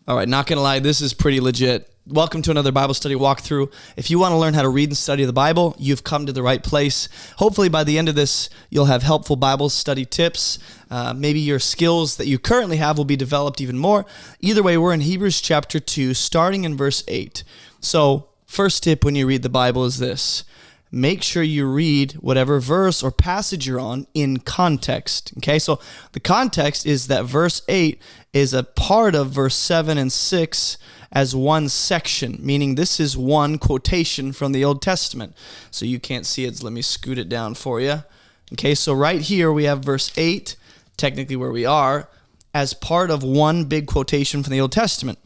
All right, not going to lie, this is pretty legit. Welcome to another Bible study walkthrough. If you want to learn how to read and study the Bible, you've come to the right place. Hopefully by the end of this, you'll have helpful Bible study tips. Maybe your skills that you currently have will be developed even more. Either way, we're in Hebrews chapter 2, starting in verse 8. So, first tip when you read the Bible is this. Make sure you read whatever verse or passage you're on in context. Okay, so the context is that verse 8 is a part of verse 7 and 6 as one section, meaning this is one quotation from the Old Testament. So you can't see it, so let me scoot it down for you. Okay, so right here we have verse 8, technically where we are, as part of one big quotation from the Old Testament.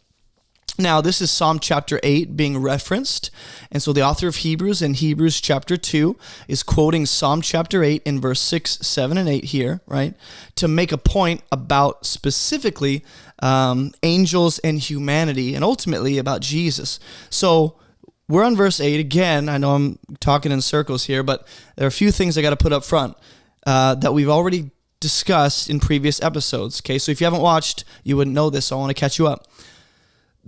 Now, this is Psalm chapter 8 being referenced, and so the author of Hebrews in Hebrews chapter 2 is quoting Psalm chapter 8 in verse 6, 7, and 8 here, right, to make a point about specifically angels and humanity, and ultimately about Jesus. So we're on verse 8 again. I know I'm talking in circles here, but there are a few things I got to put up front that we've already discussed in previous episodes. Okay, so if you haven't watched, you wouldn't know this, so I want to catch you up.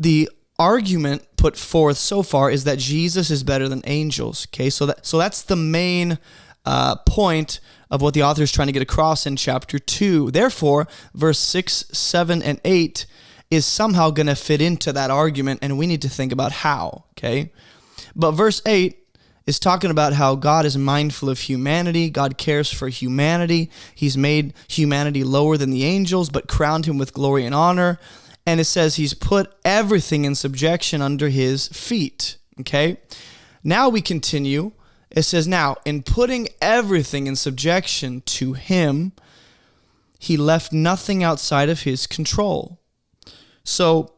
The argument put forth so far is that Jesus is better than angels. Okay, so that's the main point of what the author is trying to get across in chapter 2. Therefore, verse 6, 7, and 8 is somehow going to fit into that argument, and we need to think about how. Okay, but verse 8 is talking about how God is mindful of humanity. God cares for humanity. He's made humanity lower than the angels, but crowned him with glory and honor. And it says he's put everything in subjection under his feet, okay? Now we continue. It says, now, in putting everything in subjection to him, he left nothing outside of his control. So,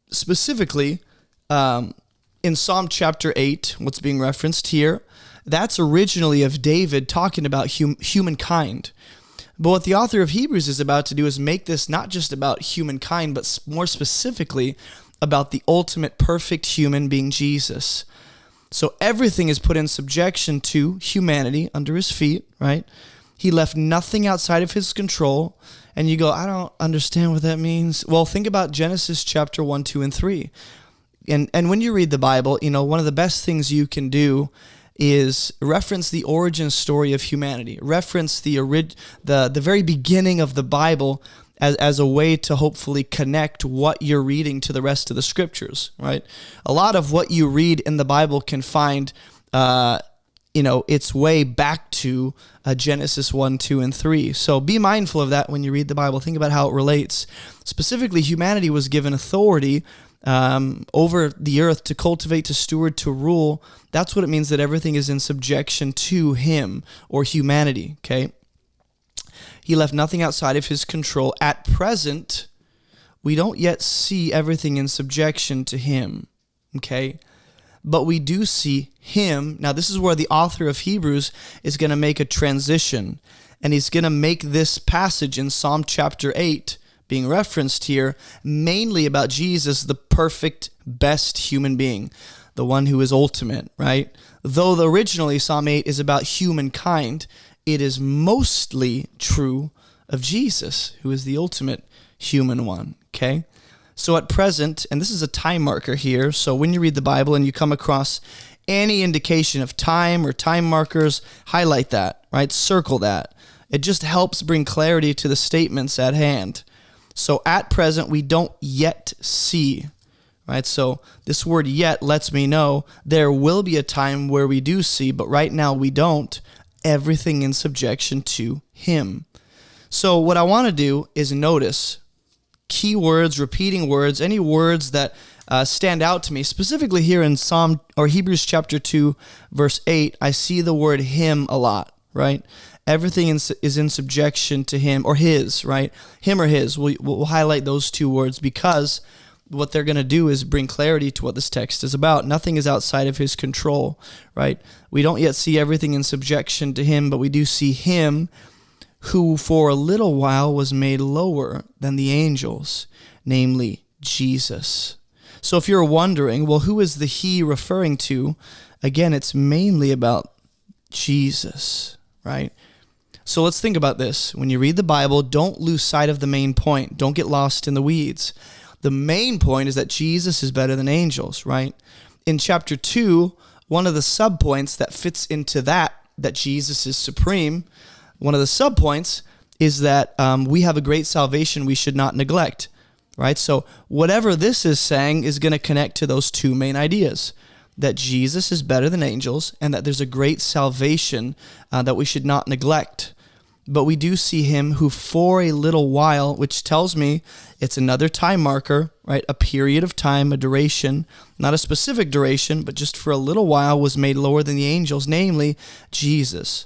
specifically, in Psalm chapter 8, what's being referenced here, that's originally of David talking about humankind. But what the author of Hebrews is about to do is make this not just about humankind, but more specifically about the ultimate perfect human being Jesus. So everything is put in subjection to humanity under his feet, right? He left nothing outside of his control. And you go, I don't understand what that means. Well, think about Genesis chapter 1, 2, and 3. And when you read the Bible, you know, one of the best things you can do is reference the origin story of humanity, reference the very beginning of the Bible as a way to hopefully connect what you're reading to the rest of the scriptures, right? A lot of what you read in the Bible can find, its way back to Genesis 1, 2, and 3. So be mindful of that when you read the Bible. Think about how it relates. Specifically, humanity was given authority over the earth to cultivate, to steward, to rule. That's what it means that everything is in subjection to him or humanity, okay? He left nothing outside of his control. At present, we don't yet see everything in subjection to him, okay? But we do see him. Now, this is where the author of Hebrews is going to make a transition, and he's going to make this passage in Psalm chapter 8 being referenced here, mainly about Jesus, the perfect, best human being, the one who is ultimate, right? Though originally Psalm 8 is about humankind, it is mostly true of Jesus, who is the ultimate human one, okay? So at present, and this is a time marker here, so when you read the Bible and you come across any indication of time or time markers, highlight that, right? Circle that. It just helps bring clarity to the statements at hand. So at present, we don't yet see, right? So this word yet lets me know there will be a time where we do see, but right now we don't. Everything in subjection to him. So what I want to do is notice key words, repeating words, any words that stand out to me. Specifically here in Hebrews chapter 2, verse 8, I see the word him a lot, right? Everything is in subjection to him or his, right? Him or his. We'll highlight those two words because what they're going to do is bring clarity to what this text is about. Nothing is outside of his control, right? We don't yet see everything in subjection to him, but we do see him who for a little while was made lower than the angels, namely Jesus. So if you're wondering, well, who is the he referring to? Again, it's mainly about Jesus, right? So let's think about this. When you read the Bible, don't lose sight of the main point. Don't get lost in the weeds. the main point is that Jesus is better than angels, right? In chapter 2, one of the subpoints that fits into that Jesus is supreme, one of the subpoints is that we have a great salvation we should not neglect, right? So whatever this is saying is going to connect to those two main ideas, that Jesus is better than angels and that there's a great salvation that we should not neglect. But we do see him who for a little while, which tells me it's another time marker, right? A period of time, a duration, not a specific duration, but just for a little while was made lower than the angels, namely Jesus.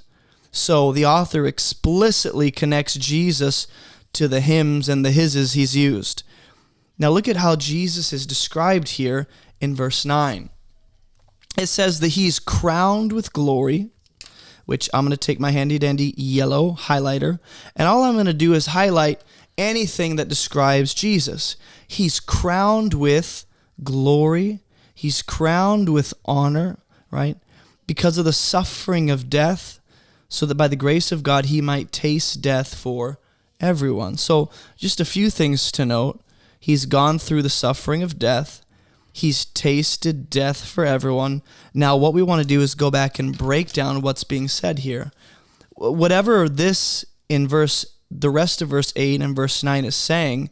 So the author explicitly connects Jesus to the hymns and the hises he's used. Now look at how Jesus is described here in verse 9. It says that he's crowned with glory, which I'm going to take my handy-dandy yellow highlighter, and all I'm going to do is highlight anything that describes Jesus. He's crowned with glory. He's crowned with honor, right? Because of the suffering of death, so that by the grace of God, he might taste death for everyone. So just a few things to note. He's gone through the suffering of death. He's tasted death for everyone. Now, what we want to do is go back and break down what's being said here. Whatever this in the rest of verse 8 and verse 9 is saying,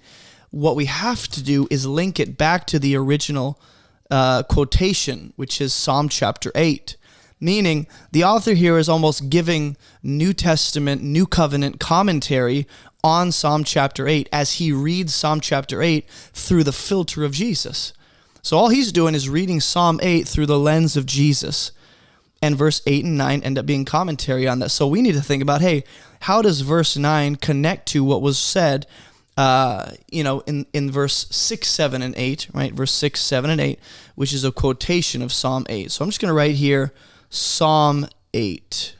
what we have to do is link it back to the original quotation, which is Psalm chapter 8. Meaning, the author here is almost giving New Testament, New Covenant commentary on Psalm chapter 8 as he reads Psalm chapter 8 through the filter of Jesus. So all he's doing is reading Psalm 8 through the lens of Jesus. And verse 8 and 9 end up being commentary on that. So we need to think about, hey, how does verse 9 connect to what was said in verse 6, 7, and 8, right? Verse 6, 7, and 8, which is a quotation of Psalm 8. So I'm just going to write here Psalm 8.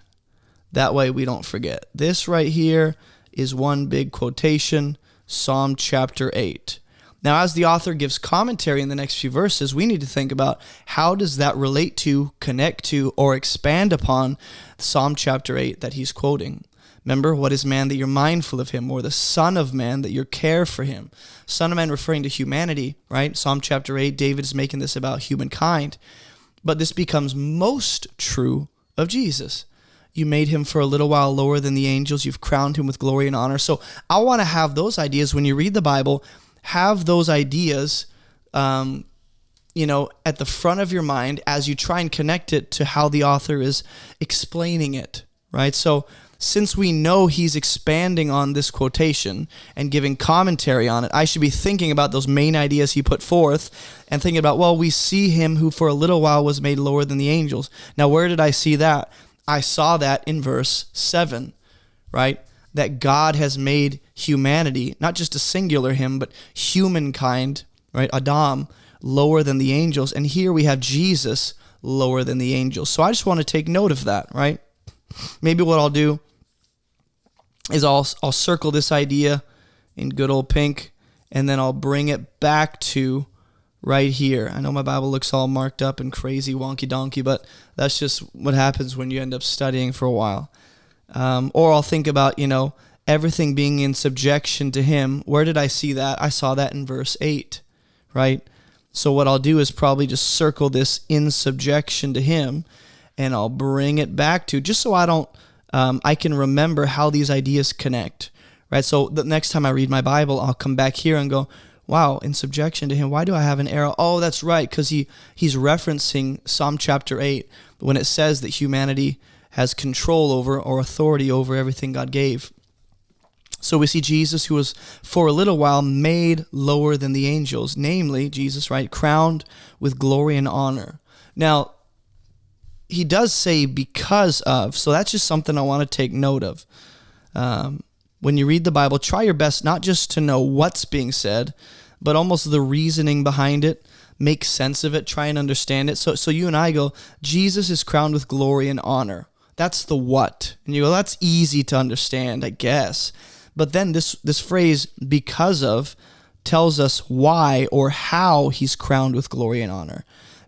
That way we don't forget. This right here is one big quotation, Psalm chapter 8. Now, as the author gives commentary in the next few verses, we need to think about how does that relate to, connect to, or expand upon Psalm chapter 8 that he's quoting. Remember, what is man that you're mindful of him, or the Son of Man that you care for him? Son of Man referring to humanity, right? Psalm chapter 8, David is making this about humankind. But this becomes most true of Jesus. You made him for a little while lower than the angels. You've crowned him with glory and honor. So I want to have those ideas when you read the Bible. Have those ideas, at the front of your mind as you try and connect it to how the author is explaining it, right? So since we know he's expanding on this quotation and giving commentary on it, I should be thinking about those main ideas he put forth and thinking about, well, we see him who for a little while was made lower than the angels. Now, where did I see that? I saw that in verse 7, right? That God has made humanity, not just a singular him, but humankind, right? Adam, lower than the angels. And here we have Jesus lower than the angels. So I just want to take note of that, right? Maybe what I'll do is I'll circle this idea in good old pink, and then I'll bring it back to right here. I know my Bible looks all marked up and crazy wonky donkey, but that's just what happens when you end up studying for a while. Or I'll think about, everything being in subjection to him. Where did I see that? I saw that in verse 8, right? So what I'll do is probably just circle this in subjection to him, and I'll bring it back to, just so I can remember how these ideas connect, right? So the next time I read my Bible, I'll come back here and go, wow, in subjection to him, why do I have an arrow? Oh, that's right, because he's referencing Psalm chapter 8 when it says that humanity has control over or authority over everything God gave. So we see Jesus, who was for a little while made lower than the angels, namely Jesus, right, crowned with glory and honor. Now, he does say because of, so that's just something I want to take note of. When you read the Bible, try your best not just to know what's being said, but almost the reasoning behind it. Make sense of it, try and understand it. So you and I go, Jesus is crowned with glory and honor. That's the what. And you go, that's easy to understand, I guess. But then this phrase, because of, tells us why or how he's crowned with glory and honor.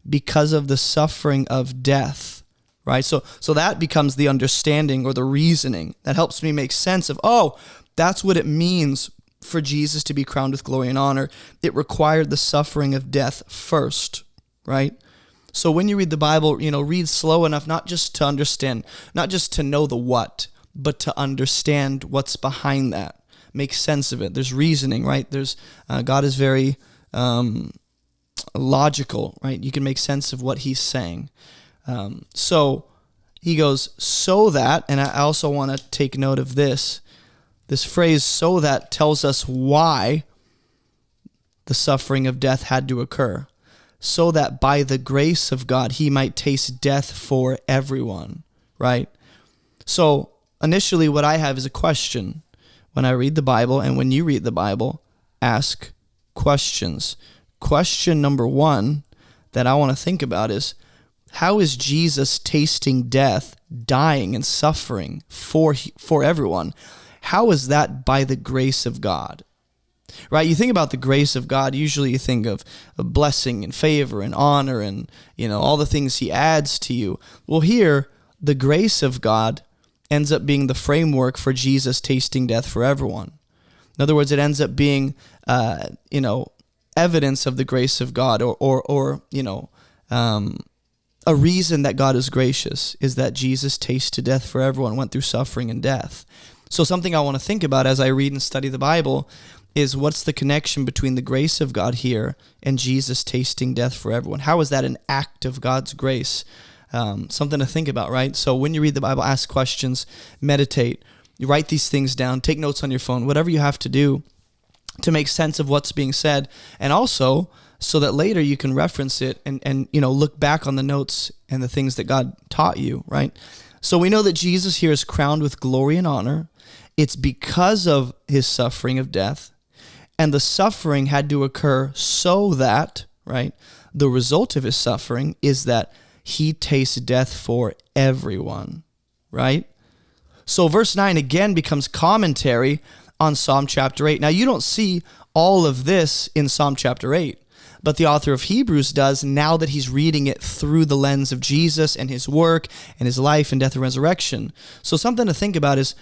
Because of the suffering of death, right? So that becomes the understanding or the reasoning that helps me make sense of, oh, that's what it means for Jesus to be crowned with glory and honor, it required the suffering of death first, right? So when you read the Bible, read slow enough, not just to understand, not just to know the what, but to understand what's behind that. Make sense of it. There's reasoning, right? God is very logical, right? You can make sense of what he's saying. So he goes, so that, and I also want to take note of this. This phrase, so that, tells us why the suffering of death had to occur. So that by the grace of God, he might taste death for everyone, right? So initially what I have is a question. When I read the Bible and when you read the Bible, ask questions. Question number one that I want to think about is, how is Jesus tasting death, dying and suffering for everyone? How is that by the grace of God? Right? You think about the grace of God, usually you think of blessing and favor and honor and, all the things he adds to you. Well, here, the grace of God ends up being the framework for Jesus tasting death for everyone. In other words, it ends up being, evidence of the grace of God or a reason that God is gracious is that Jesus tasted death for everyone, went through suffering and death. So something I want to think about as I read and study the Bible is, what's the connection between the grace of God here and Jesus tasting death for everyone? How is that an act of God's grace? Something to think about, right? So when you read the Bible, ask questions, meditate, you write these things down, take notes on your phone, whatever you have to do to make sense of what's being said, and also so that later you can reference it and look back on the notes and the things that God taught you, right? So we know that Jesus here is crowned with glory and honor. It's because of his suffering of death, and the suffering had to occur so that, right, the result of his suffering is that he tastes death for everyone, right? So verse 9 again becomes commentary on Psalm chapter 8. Now, you don't see all of this in Psalm chapter 8, but the author of Hebrews does, now that he's reading it through the lens of Jesus and his work and his life and death and resurrection. So something to think about is,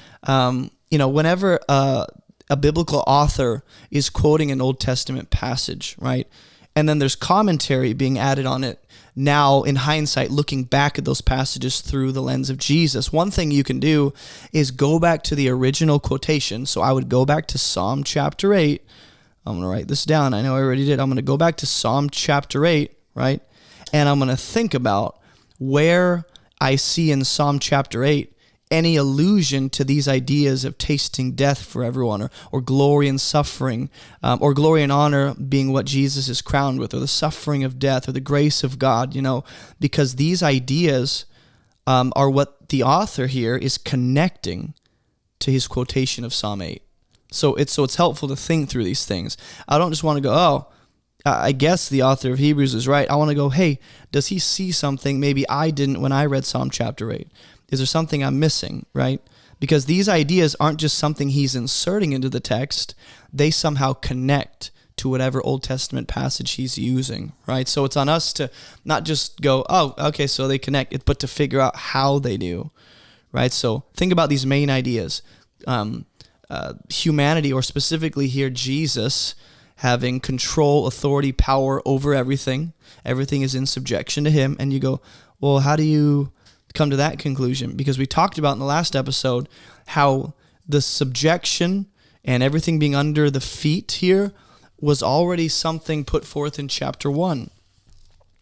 whenever a biblical author is quoting an Old Testament passage, right, and then there's commentary being added on it, now in hindsight, looking back at those passages through the lens of Jesus, one thing you can do is go back to the original quotation. So I would go back to Psalm chapter 8. I'm going to write this down. I know I already did. I'm going to go back to Psalm chapter 8, right? And I'm going to think about where I see in Psalm chapter 8 any allusion to these ideas of tasting death for everyone, or glory and suffering, or glory and honor being what Jesus is crowned with, or the suffering of death, or the grace of God, because these ideas are what the author here is connecting to his quotation of Psalm 8. So it's helpful to think through these things. I don't just want to go, I guess the author of Hebrews is right. I want to go, hey, does he see something maybe I didn't when I read Psalm chapter 8? Is there something I'm missing, right? Because these ideas aren't just something he's inserting into the text. They somehow connect to whatever Old Testament passage he's using, right? So it's on us to not just go, oh, okay, so they connect, but to figure out how they do, right? So think about these main ideas. Humanity, or specifically here, Jesus, having control, authority, power over everything. Everything is in subjection to him. And you go, well, how do you come to that conclusion? Because we talked about in the last episode how the subjection and everything being under the feet here was already something put forth in chapter 1.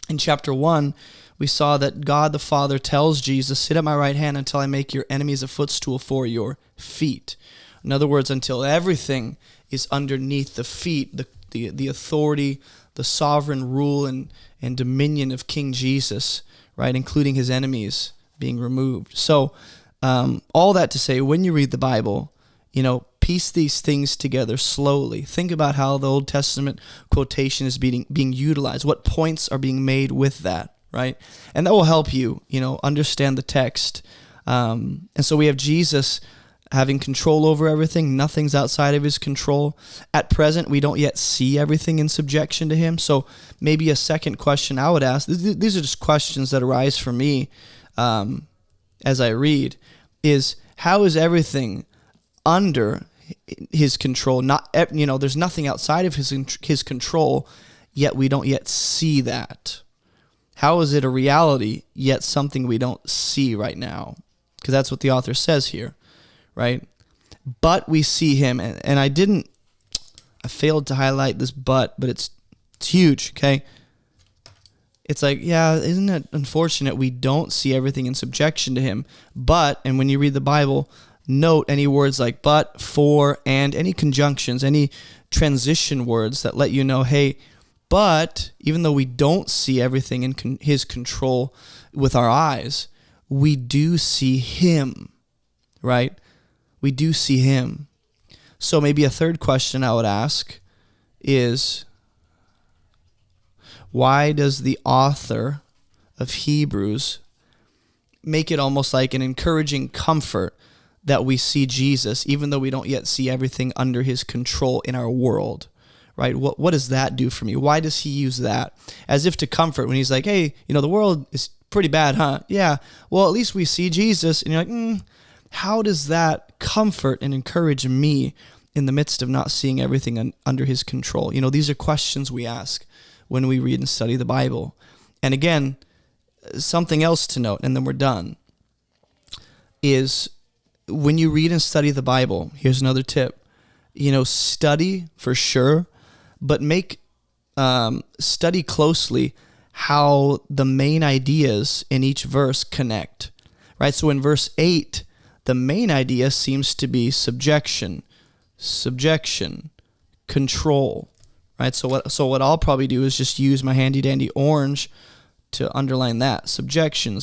In chapter 1, we saw that God the Father tells Jesus, sit at my right hand until I make your enemies a footstool for your feet. In other words, until everything is underneath the feet, the authority, the sovereign rule and dominion of King Jesus, right, including his enemies being removed. So all that to say, when you read the Bible, piece these things together slowly. Think about how the Old Testament quotation is being utilized, what points are being made with that, right? And that will help you, understand the text. And so we have Jesus having control over everything. Nothing's outside of his control. At present, we don't yet see everything in subjection to him. So maybe a second question I would ask, these are just questions that arise for me as I read, is how is everything under his control. There's nothing outside of his control, yet we don't yet see that. How is it a reality, yet something we don't see right now? Because that's what the author says here, right? But we see him, and I failed to highlight this but it's huge, okay? It's like, yeah, isn't it unfortunate we don't see everything in subjection to him? But, and when you read the Bible, note any words like but, for, and, any conjunctions, any transition words that let you know, hey, but even though we don't see everything in his control with our eyes, we do see him, right? We do see him. So maybe a third question I would ask is, why does the author of Hebrews make it almost like an encouraging comfort that we see Jesus, even though we don't yet see everything under his control in our world, right? What does that do for me? Why does he use that? As if to comfort when he's like, hey, the world is pretty bad, huh? Yeah, well, at least we see Jesus. And you're like, how does that comfort and encourage me in the midst of not seeing everything under his control? These are questions we ask when we read and study the Bible. And again, something else to note, and then we're done, is when you read and study the Bible, here's another tip, study for sure, but study closely how the main ideas in each verse connect, right? So in verse 8, the main idea seems to be subjection, control, right? So what I'll probably do is just use my handy dandy orange to underline that. Subjection,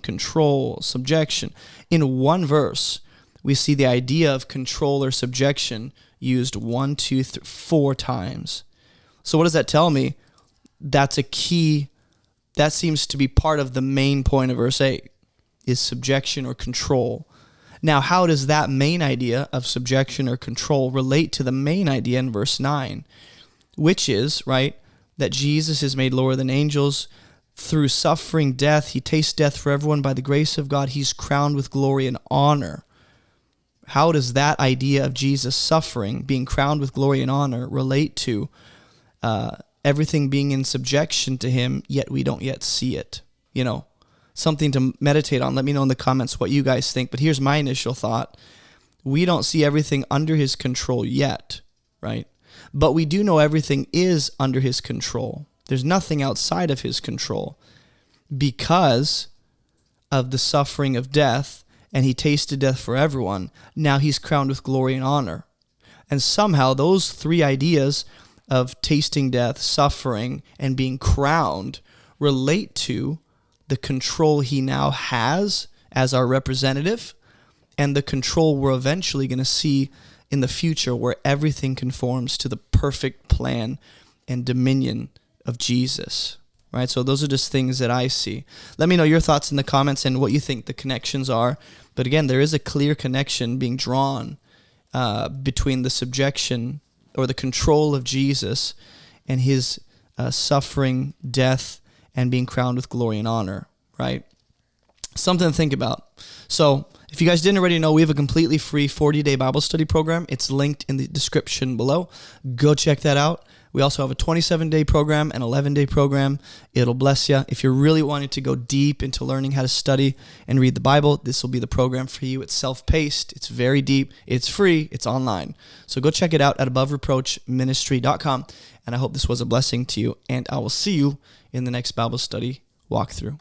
control, subjection. In one verse, we see the idea of control or subjection used 1, 2, 3, 4 times. So what does that tell me? That's a key. That seems to be part of the main point of verse 8, is subjection or control. Now, how does that main idea of subjection or control relate to the main idea in verse 9? Which is, right, that Jesus is made lower than angels. Through suffering death, he tastes death for everyone. By the grace of God, he's crowned with glory and honor. How does that idea of Jesus suffering, being crowned with glory and honor, relate to everything being in subjection to him, yet we don't yet see it? Something to meditate on. Let me know in the comments what you guys think. But here's my initial thought. We don't see everything under his control yet, right? But we do know everything is under his control. There's nothing outside of his control because of the suffering of death, and he tasted death for everyone. Now he's crowned with glory and honor. And somehow those three ideas of tasting death, suffering, and being crowned relate to the control he now has as our representative and the control we're eventually going to see in the future, where everything conforms to the perfect plan and dominion of Jesus, right? So those are just things that I see. Let me know your thoughts in the comments and what you think the connections are. But again, there is a clear connection being drawn between the subjection or the control of Jesus and his suffering, death, and being crowned with glory and honor, right? Something to think about. So if you guys didn't already know, we have a completely free 40-day Bible study program. It's linked in the description below. Go check that out. We also have a 27-day program, an 11-day program. It'll bless you. If you're really wanting to go deep into learning how to study and read the Bible, this will be the program for you. It's self-paced. It's very deep. It's free. It's online. So go check it out at abovereproachministry.com. And I hope this was a blessing to you. And I will see you in the next Bible study walkthrough.